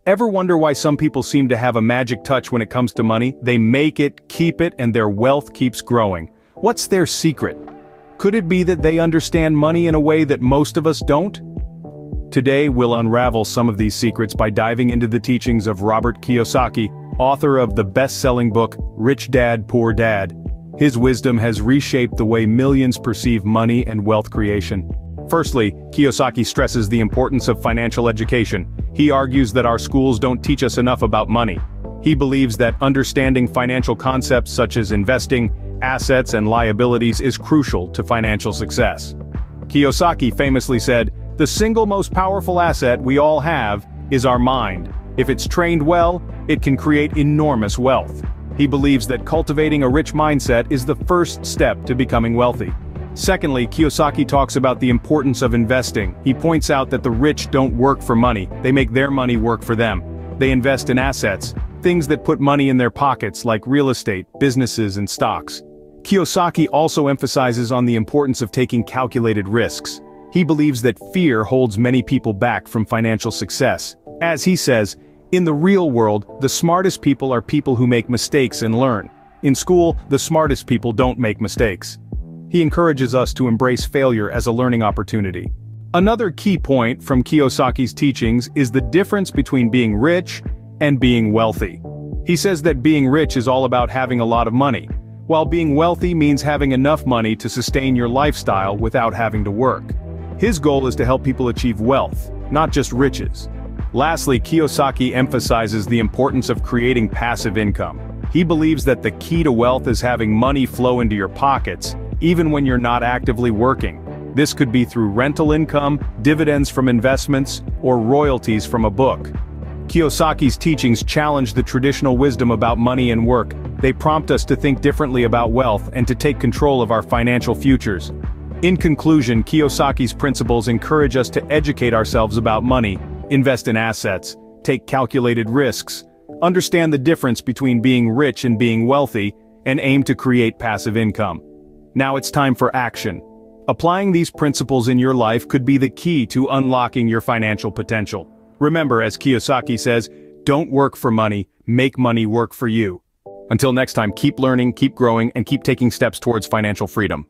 Ever wonder why some people seem to have a magic touch when it comes to money? They make it, keep it, and their wealth keeps growing. What's their secret? Could it be that they understand money in a way that most of us don't? Today we'll unravel some of these secrets by diving into the teachings of Robert Kiyosaki, author of the best-selling book, Rich Dad, Poor Dad. His wisdom has reshaped the way millions perceive money and wealth creation. Firstly, Kiyosaki stresses the importance of financial education. He argues that our schools don't teach us enough about money. He believes that understanding financial concepts such as investing, assets, and liabilities is crucial to financial success. Kiyosaki famously said, "The single most powerful asset we all have is our mind. If it's trained well, it can create enormous wealth." He believes that cultivating a rich mindset is the first step to becoming wealthy. Secondly, Kiyosaki talks about the importance of investing. He points out that the rich don't work for money, they make their money work for them. They invest in assets, things that put money in their pockets like real estate, businesses, and stocks. Kiyosaki also emphasizes on the importance of taking calculated risks. He believes that fear holds many people back from financial success. As he says, in the real world, the smartest people are people who make mistakes and learn. In school, the smartest people don't make mistakes. He encourages us to embrace failure as a learning opportunity. Another key point from Kiyosaki's teachings is the difference between being rich and being wealthy. He says that being rich is all about having a lot of money, while being wealthy means having enough money to sustain your lifestyle without having to work. His goal is to help people achieve wealth, not just riches. Lastly, Kiyosaki emphasizes the importance of creating passive income. He believes that the key to wealth is having money flow into your pockets, even when you're not actively working. This could be through rental income, dividends from investments, or royalties from a book. Kiyosaki's teachings challenge the traditional wisdom about money and work. They prompt us to think differently about wealth and to take control of our financial futures. In conclusion, Kiyosaki's principles encourage us to educate ourselves about money, invest in assets, take calculated risks, understand the difference between being rich and being wealthy, and aim to create passive income. Now it's time for action. Applying these principles in your life could be the key to unlocking your financial potential. Remember, as Kiyosaki says, don't work for money, make money work for you. Until next time, keep learning, keep growing, and keep taking steps towards financial freedom.